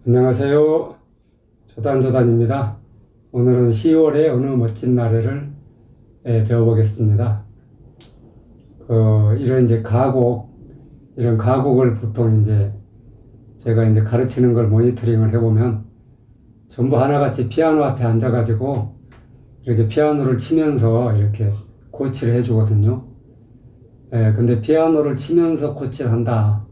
안녕하세요. 조단조단입니다. 오늘은 10월의 어느 멋진 날에를 배워보겠습니다. 이런 이런 가곡을 보통 제가 가르치는 걸 모니터링을 해보면 전부 하나같이 피아노 앞에 앉아가지고 이렇게 피아노를 치면서 이렇게 코치를 해주거든요. 근데 피아노를 치면서 코치를 한다.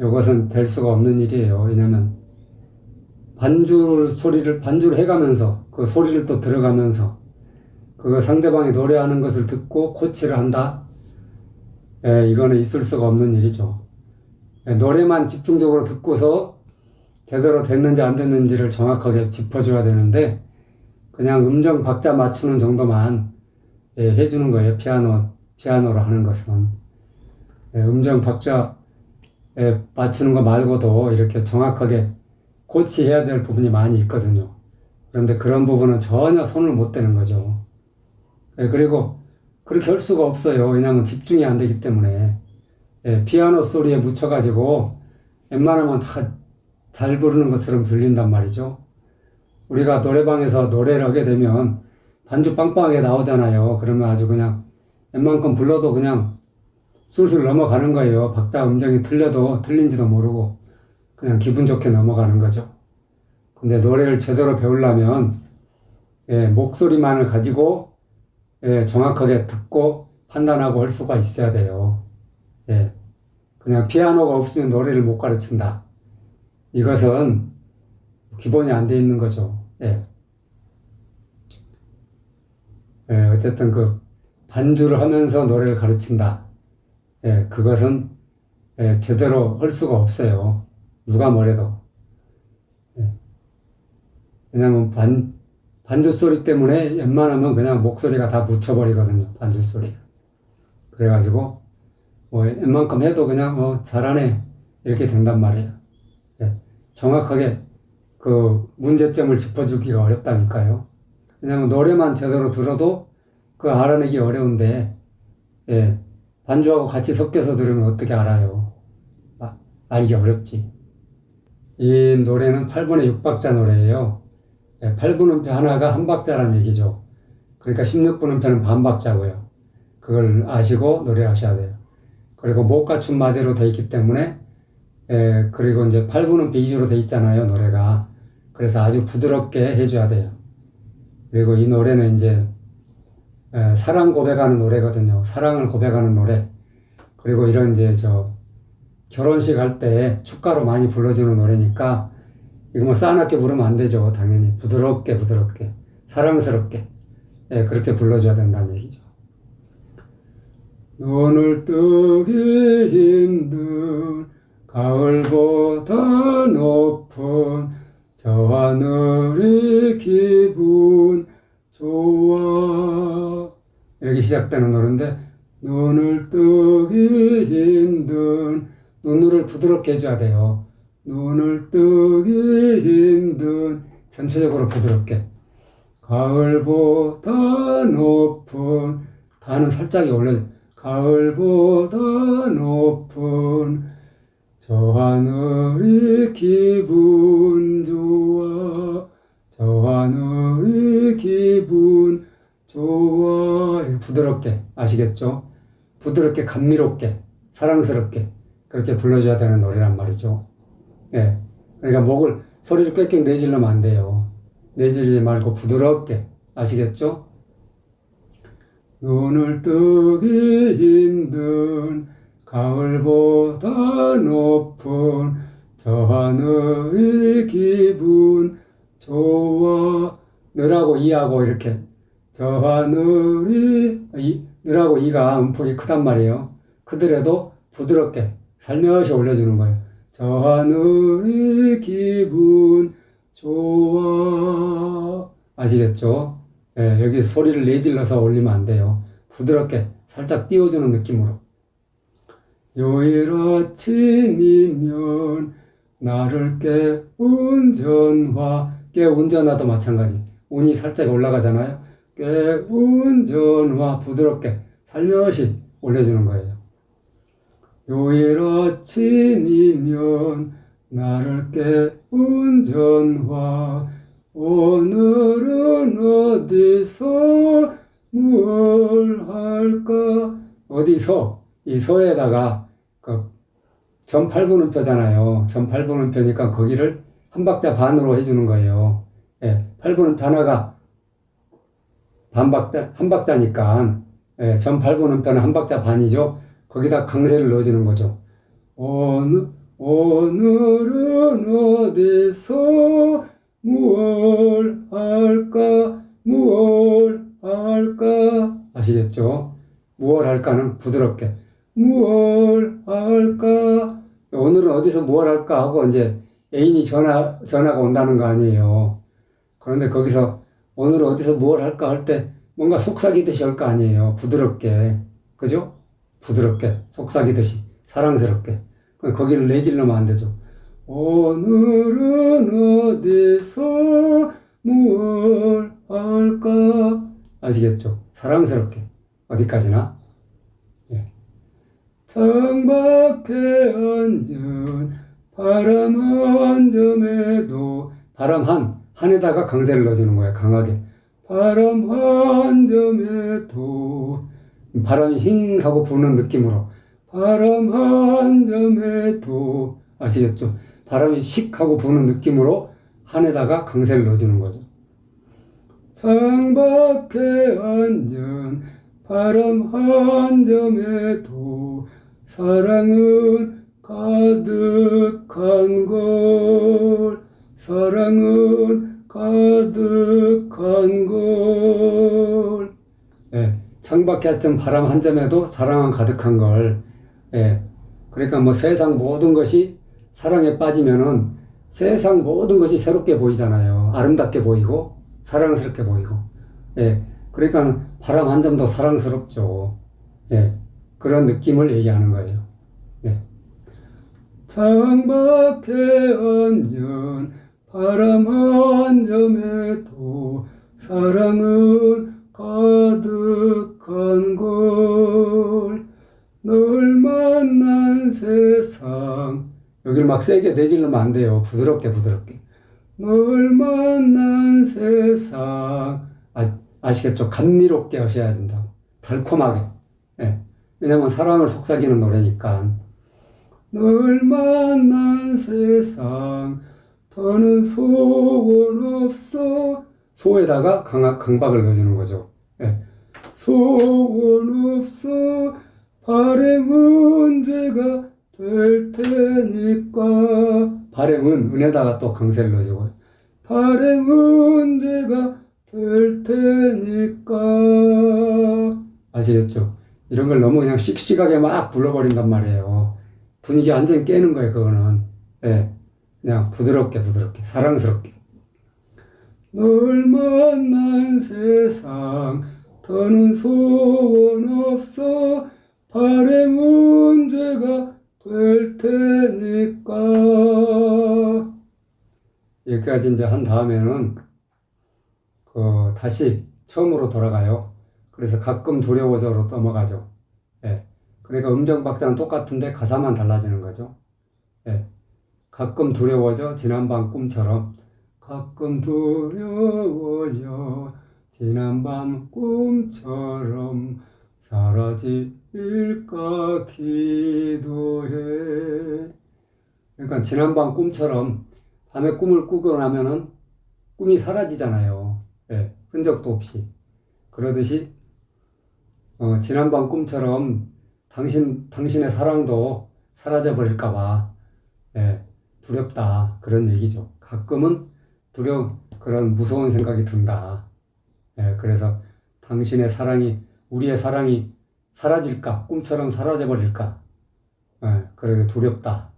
이것은 될 수가 없는 일이에요. 왜냐면 반주를 해가면서 그 소리를 또 들어가면서 그 상대방이 노래하는 것을 듣고 코치를 한다? 이거는 있을 수가 없는 일이죠. 노래만 집중적으로 듣고서 제대로 됐는지 안 됐는지를 정확하게 짚어줘야 되는데 그냥 음정 박자 맞추는 정도만 해주는 거예요. 피아노로 하는 것은. 음정 박자 맞추는 거 말고도 이렇게 정확하게 고치해야 될 부분이 많이 있거든요. 그런데 그런 부분은 전혀 손을 못 대는 거죠. 그리고 그렇게 할 수가 없어요. 왜냐하면 집중이 안 되기 때문에. 피아노 소리에 묻혀가지고 웬만하면 다 잘 부르는 것처럼 들린단 말이죠. 우리가 노래방에서 노래를 하게 되면 반주 빵빵하게 나오잖아요. 그러면 아주 그냥 웬만큼 불러도 그냥 술술 넘어가는 거예요. 박자 음정이 틀려도 틀린지도 모르고 그냥 기분 좋게 넘어가는 거죠. 근데 노래를 제대로 배우려면 목소리만을 가지고 정확하게 듣고 판단하고 할 수가 있어야 돼요. 그냥 피아노가 없으면 노래를 못 가르친다. 이것은 기본이 안 돼 있는 거죠. 어쨌든 그 반주를 하면서 노래를 가르친다. 그것은 제대로 할 수가 없어요. 누가 뭐래도. 왜냐면 반주 소리 때문에 웬만하면 그냥 목소리가 다 묻혀버리거든요. 반주 소리. 그래가지고 웬만큼 해도 그냥 잘하네 이렇게 된단 말이에요. 정확하게 그 문제점을 짚어주기가 어렵다니까요. 왜냐면 노래만 제대로 들어도 그 알아내기 어려운데 반주하고 같이 섞여서 들으면 어떻게 알아요? 알기 어렵지. 이 노래는 8분의 6박자 노래예요. 8분음표 하나가 한 박자라는 얘기죠. 그러니까 16분음표는 반 박자고요. 그걸 아시고 노래하셔야 돼요. 그리고 못 갖춘 마디로 돼 있기 때문에 그리고 이제 8분음표 2주로 돼 있잖아요, 노래가. 그래서 아주 부드럽게 해줘야 돼요. 그리고 이 노래는 사랑 고백하는 노래거든요. 사랑을 고백하는 노래. 그리고 이런 결혼식 할 때 축가로 많이 불러주는 노래니까 이거 뭐 싸납게 부르면 안 되죠. 당연히 부드럽게 사랑스럽게 그렇게 불러줘야 된다는 얘기죠. 눈을 뜨기 힘든 가을보다 높은 저 하늘이 기분 좋아 이렇게 시작되는 노래인데 눈을 뜨기 힘든 눈을 부드럽게 해줘야 돼요. 눈을 뜨기 힘든 전체적으로 부드럽게 가을보다 높은 다는 살짝 올려 가을보다 높은 저 하늘이 기분 좋아 저 하늘이 기분 좋아 부드럽게 아시겠죠? 부드럽게 감미롭게 사랑스럽게 그렇게 불러줘야 되는 노래란 말이죠. 그러니까 소리를 꽥꽥 내지르면 안 돼요. 내지르지 말고 부드럽게 아시겠죠? 눈을 뜨기 힘든 가을보다 높은 저 하늘이 기분 좋아 느라고 이하고 이렇게 저 하늘이 느라고 이가 음폭이 크단 말이에요. 크더라도 부드럽게 살며시 올려주는 거예요. 저 하늘이 기분 좋아 아시겠죠? 여기 소리를 내질러서 올리면 안 돼요. 부드럽게 살짝 띄워주는 느낌으로. 요일 아침이면 나를 깨운 전화 깨운 전화도 마찬가지. 운이 살짝 올라가잖아요. 깨운 전화 부드럽게 살며시 올려주는 거예요. 요일 아침이면 나를 깨운 전화 오늘은 어디서 뭘 할까? 어디서? 이 서에다가 그 전 8분음표잖아요. 전 8분음표니까 거기를 한 박자 반으로 해주는 거예요. 예, 8분음표 하나가 한 박자니까 예, 전 8분음표는 한 박자 반이죠. 거기다 강세를 넣어주는 거죠. 오늘은 어디서 무얼 할까? 무얼 할까? 아시겠죠? 무얼 할까는 부드럽게 무얼 할까? 오늘은 어디서 무얼 할까 하고 이제 애인이 전화가 온다는 거 아니에요. 그런데 거기서 오늘 어디서 무얼 할까 할 때 뭔가 속삭이듯이 할 거 아니에요. 부드럽게. 그죠? 부드럽게. 속삭이듯이. 사랑스럽게. 거기를 내질러면 안 되죠. 오늘은 어디서 무얼 할까? 아시겠죠? 사랑스럽게. 어디까지나. 예. 창밖에 앉은 바람 한 점에도 바람 한에다가 강세를 넣어주는 거예요. 강하게. 바람 한 점에도 바람이 힝 하고 부는 느낌으로 바람 한 점에도 아시겠죠? 바람이 씩 하고 부는 느낌으로 한에다가 강세를 넣어주는 거죠. 창밖에 앉은 바람 한 점에도 사랑은 가득한 걸 사랑은 가득한 걸 예, 창밖에 앉은 바람 한 점에도 사랑은 가득한 걸 예, 그러니까 뭐 세상 모든 것이 사랑에 빠지면은 세상 모든 것이 새롭게 보이잖아요. 아름답게 보이고 사랑스럽게 보이고 예, 그러니까 바람 한 점도 사랑스럽죠. 예, 그런 느낌을 얘기하는 거예요. 예. 창밖에 앉은 바람 한 점에도 사랑은 가득한 걸 널 만난 세상 여기를 막 세게 내지르면 안 돼요. 부드럽게 널 만난 세상 아시겠죠? 감미롭게 하셔야 된다고. 달콤하게. 예. 왜냐면 사랑을 속삭이는 노래니까. 널 만난 세상 더는 소원 없어. 소에다가 강박을 넣어주는 거죠. 예. 소원 없어. 바램은 죄가 될 테니까. 바램은 은에다가 또 강세를 넣어주고. 바램은 죄가 될 테니까. 아시겠죠? 이런 걸 너무 그냥 씩씩하게 막 불러버린단 말이에요. 분위기 완전히 깨는 거예요, 그거는. 예. 그냥 부드럽게, 사랑스럽게. 널 만난 세상, 더는 소원 없어. 바램은 죄가 될 테니까. 여기까지 이제 한 다음에는, 다시 처음으로 돌아가요. 그래서 가끔 두려워져로 넘어가죠. 예. 그러니까 음정 박자는 똑같은데 가사만 달라지는 거죠. 예. 가끔 두려워져 지난밤 꿈처럼 가끔 두려워져 지난밤 꿈처럼 사라질까 기도해. 그러니까 지난밤 꿈처럼 밤에 꿈을 꾸고 나면은 꿈이 사라지잖아요. 예. 흔적도 없이. 그러듯이 지난밤 꿈처럼 당신의 사랑도 사라져버릴까봐 예, 두렵다 그런 얘기죠. 가끔은 그런 무서운 생각이 든다. 예, 그래서 당신의 사랑이 우리의 사랑이 사라질까 꿈처럼 사라져버릴까 예, 그래서 두렵다.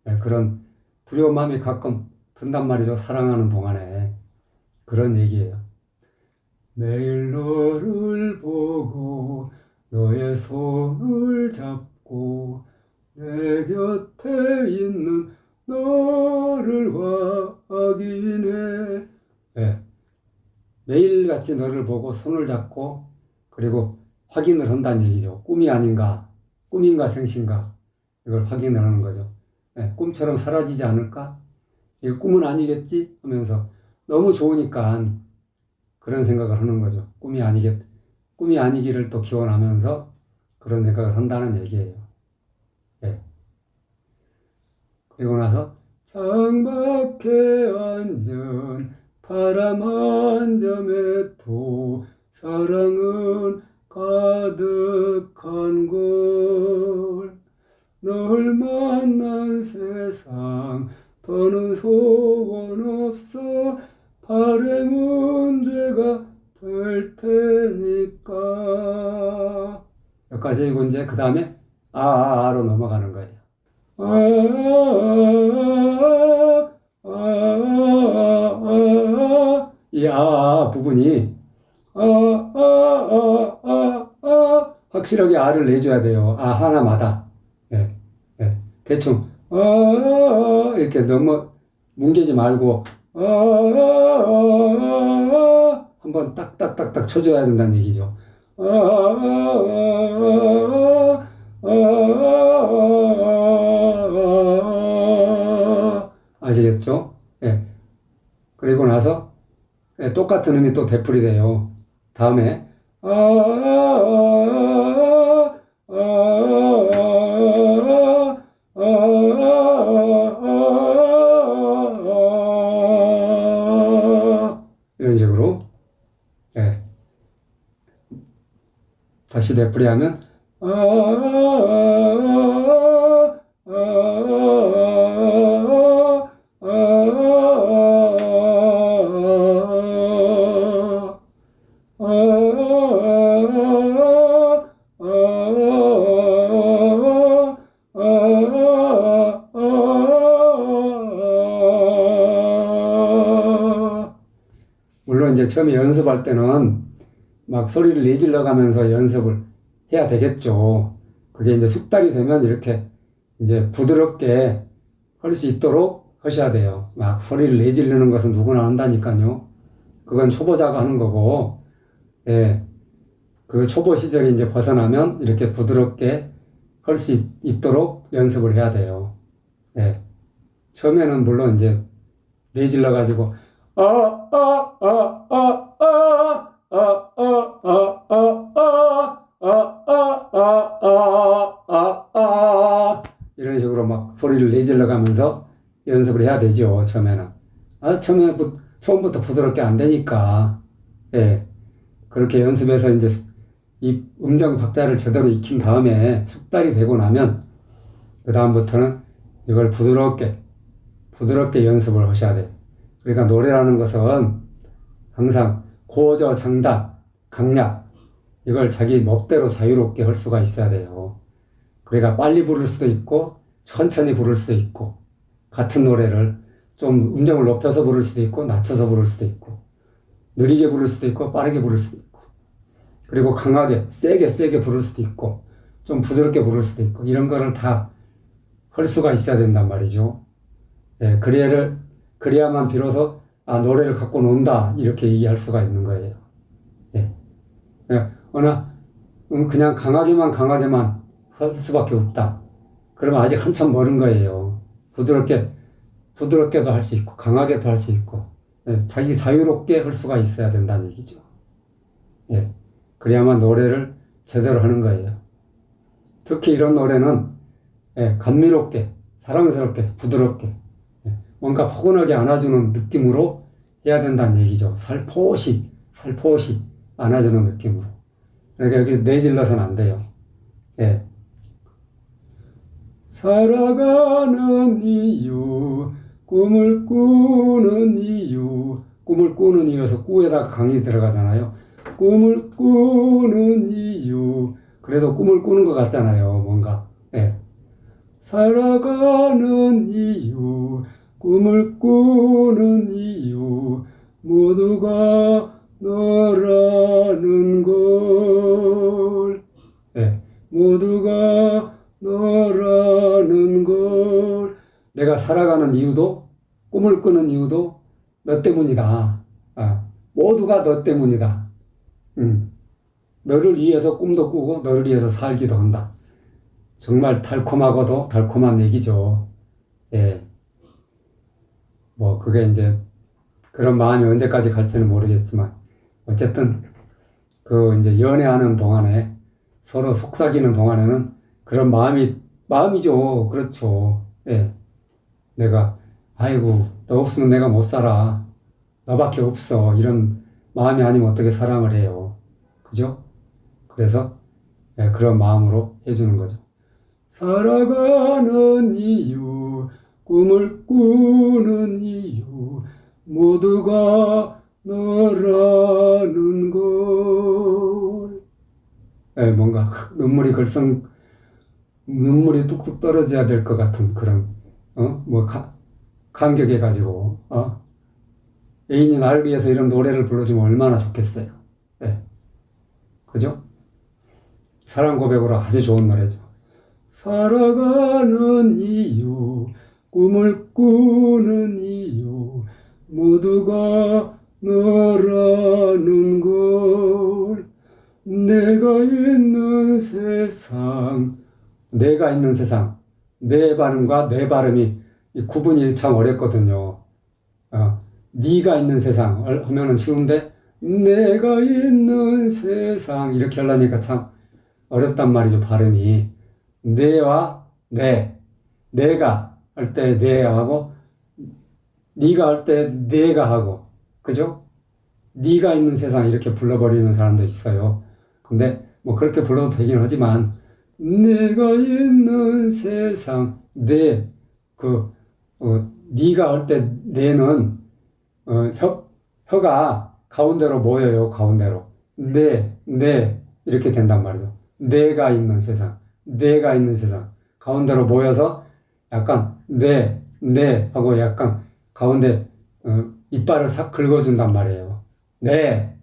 예, 그런 두려운 마음이 가끔 든단 말이죠. 사랑하는 동안에 그런 얘기예요. 매일 너를 보고 너의 손을 잡고 내 곁에 있는 너를 확인해. 네. 매일같이 너를 보고 손을 잡고 그리고 확인을 한다는 얘기죠. 꿈이 아닌가, 꿈인가 생신가 이걸 확인을 하는 거죠. 꿈처럼 사라지지 않을까? 이거 꿈은 아니겠지? 하면서 너무 좋으니까 그런 생각을 하는 거죠. 꿈이 아니기를 또 기원하면서 그런 생각을 한다는 얘기예요. 예. 그리고 나서 창밖에 앉은 바람 한 점에 도 사랑은 가득한 걸 널 만난 세상 더는 소원 없어 발의 문제가 될 테니까 여기까지 이고 이제 그 다음에 아로 넘어가는 거예요. 이 부분이 확실하게 아를 내줘야 돼요. 하나마다. 대충 이렇게 너무 뭉개지 말고 한번 딱딱딱딱 쳐줘야 된다는 얘기죠. 아시겠죠? 그리고 나서 똑같은 음이 또 되풀이 돼요. 다음에 이런 식으로 다시 되풀이하면 물론 이제 처음에 연습할 때는 막 소리를 내질러 가면서 연습을 해야 되겠죠. 그게 이제 숙달이 되면 이렇게 이제 부드럽게 할 수 있도록 하셔야 돼요. 막 소리를 내지르는 것은 누구나 한다니까요. 그건 초보자가 하는 거고, 그 초보 시절이 이제 벗어나면 이렇게 부드럽게 할 수 있도록 연습을 해야 돼요. 처음에는 물론 이제 내질러 가지고 이런 식으로 막 소리를 내질러 가면서 연습을 해야 되죠. 처음에는. 처음부터 부드럽게 안 되니까. 그렇게 연습해서 이제 이 음정 박자를 제대로 익힌 다음에 숙달이 되고 나면 그 다음부터는 이걸 부드럽게 연습을 하셔야 돼요. 그러니까 노래라는 것은 항상 고저 장단, 강약 이걸 자기 멋대로 자유롭게 할 수가 있어야 돼요. 그러니까 빨리 부를 수도 있고 천천히 부를 수도 있고 같은 노래를 좀 음정을 높여서 부를 수도 있고 낮춰서 부를 수도 있고 느리게 부를 수도 있고 빠르게 부를 수도 있고 그리고 강하게 세게 부를 수도 있고 좀 부드럽게 부를 수도 있고 이런 거를 다 할 수가 있어야 된단 말이죠. 그래야만 비로소 노래를 갖고 논다 이렇게 얘기할 수가 있는 거예요. 그냥 강하게만 할 수밖에 없다. 그러면 아직 한참 멀은 거예요. 부드럽게도 할 수 있고 강하게도 할 수 있고 자기 자유롭게 할 수가 있어야 된다는 얘기죠. 그래야만 노래를 제대로 하는 거예요. 특히 이런 노래는 감미롭게, 사랑스럽게, 부드럽게 뭔가 포근하게 안아주는 느낌으로 해야 된다는 얘기죠. 살포시 안아주는 느낌으로. 그러니까 여기서 내질러서는 안 돼요. 살아가는 이유, 꿈을 꾸는 이유에서 꾸에다가 강이 들어가잖아요. 꿈을 꾸는 이유. 그래도 꿈을 꾸는 것 같잖아요. 뭔가. 살아가는 이유, 꿈을 꾸는 이유, 모두가 너라는 걸. 모두가 너라는 걸. 내가 살아가는 이유도, 꿈을 꾸는 이유도 너 때문이다. 모두가 너 때문이다. 너를 위해서 꿈도 꾸고 너를 위해서 살기도 한다. 정말 달콤하고도 달콤한 얘기죠. 예. 뭐, 그게 이제 그런 마음이 언제까지 갈지는 모르겠지만, 어쨌든, 이제 연애하는 동안에, 서로 속삭이는 동안에는 그런 마음이죠. 그렇죠. 예. 내가, 아이고, 너 없으면 내가 못 살아. 너밖에 없어. 이런 마음이 아니면 어떻게 사랑을 해요. 그죠? 그래서, 예, 그런 마음으로 해주는 거죠. 살아가는 이유, 꿈을 꾸는 이유, 모두가 너라는 걸. 예, 뭔가 눈물이 뚝뚝 떨어져야 될 것 같은 그런, 감격해가지고, 애인이 나를 위해서 이런 노래를 불러주면 얼마나 좋겠어요. 예, 그죠? 사랑 고백으로 아주 좋은 노래죠. 살아가는 이유, 꿈을 꾸는 이유, 모두가 너라는 걸. 내가 있는 세상, 내가 있는 세상, 내 발음과 내 발음이 구분이 참 어렵거든요. 네가 있는 세상 하면은 쉬운데, 내가 있는 세상 이렇게 하려니까 참 어렵단 말이죠, 발음이. 내와 내가 할 때 내하고, 네가 할 때 내가 하고, 그죠? 네가 있는 세상 이렇게 불러버리는 사람도 있어요. 근데 뭐 그렇게 불러도 되긴 하지만, 내가 있는 세상, 네가 할 때 내는, 혀가 가운데로 모여요, 가운데로. 이렇게 된단 말이죠. 내가 있는 세상, 내가 있는 세상. 가운데로 모여서 약간, 하고 약간 가운데, 이빨을 싹 긁어준단 말이에요. 내가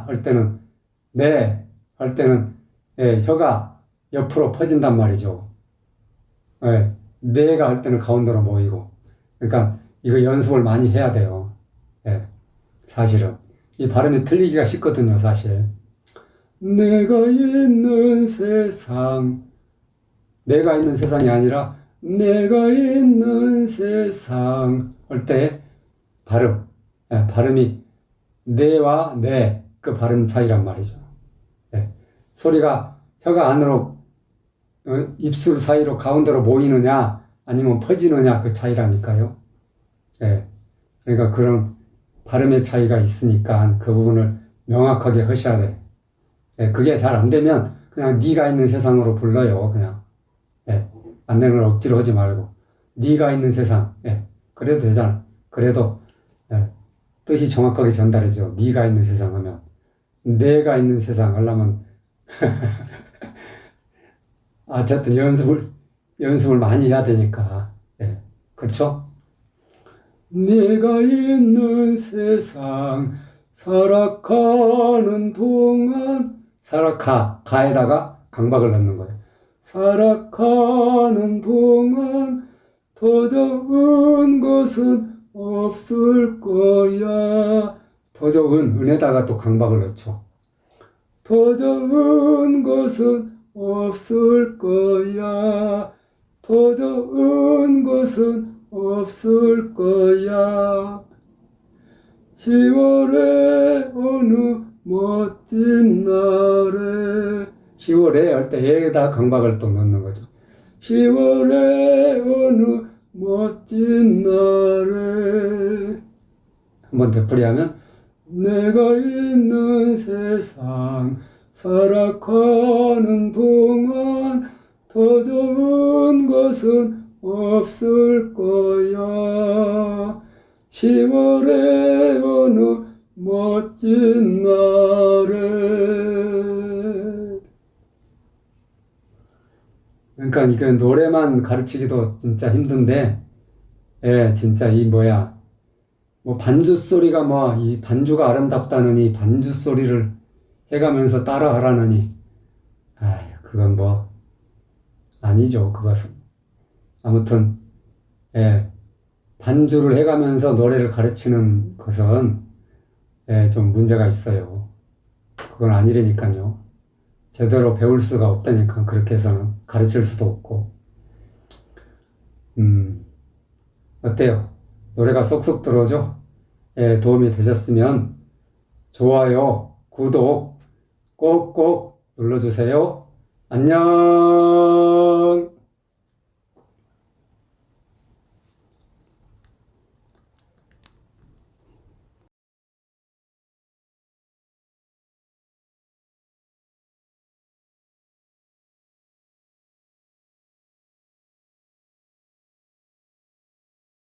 할 때는, 할 때는, 예, 혀가 옆으로 퍼진단 말이죠. 예, 내가 할 때는 가운데로 모이고. 그러니까 이거 연습을 많이 해야 돼요. 예, 사실은. 이 발음이 틀리기가 쉽거든요, 사실. 내가 있는 세상, 내가 있는 세상이 아니라 내가 있는 세상 할 때 발음이 내와 그 발음 차이란 말이죠. 예, 소리가 혀가 안으로, 입술 사이로 가운데로 모이느냐 아니면 퍼지느냐 그 차이라니까요. 예, 그러니까 그런 발음의 차이가 있으니까 그 부분을 명확하게 하셔야 돼. 예, 그게 잘 안 되면 그냥 네가 있는 세상으로 불러요. 그냥. 예, 안 되는 걸 억지로 하지 말고 네가 있는 세상. 예, 그래도 되잖아. 그래도, 예, 뜻이 정확하게 전달해져. 네가 있는 세상 하면 내가 있는 세상 하려면 어쨌든 연습을 많이 해야 되니까. 예, 그렇죠? 네가 있는 세상 살아가는 동안, 가에다가 강박을 넣는 거예요. 살아가는 동안 더 좋은 것은 없을 거야. 더 좋은, 은에다가 또 강박을 넣죠. 더 좋은 것은 없을 거야. 더 좋은 것은 없을 거야. 10월의 어느 멋진 날에, 10월에 할 때 에다 강박을 또 넣는 거죠. 10월의 어느 멋진 날에, 한번 되풀이하면, 내가 있는 세상 살아가는 동안 더 좋은 것은 없을 거야. 10월의 어느 멋진 날에. 그러니까 이게 노래만 가르치기도 진짜 힘든데, 예, 진짜 뭐 반주 소리가 이 반주가 아름답다느니 반주 소리를 해가면서 따라하라느니, 그건 아니죠, 그것은. 아무튼, 예, 반주를 해가면서 노래를 가르치는 것은, 예, 좀 문제가 있어요. 그건 아니라니까요. 제대로 배울 수가 없다니까, 그렇게 해서는 가르칠 수도 없고. 어때요? 노래가 쏙쏙 들어오죠? 예, 도움이 되셨으면 좋아요, 구독 꼭꼭 눌러주세요. 안녕!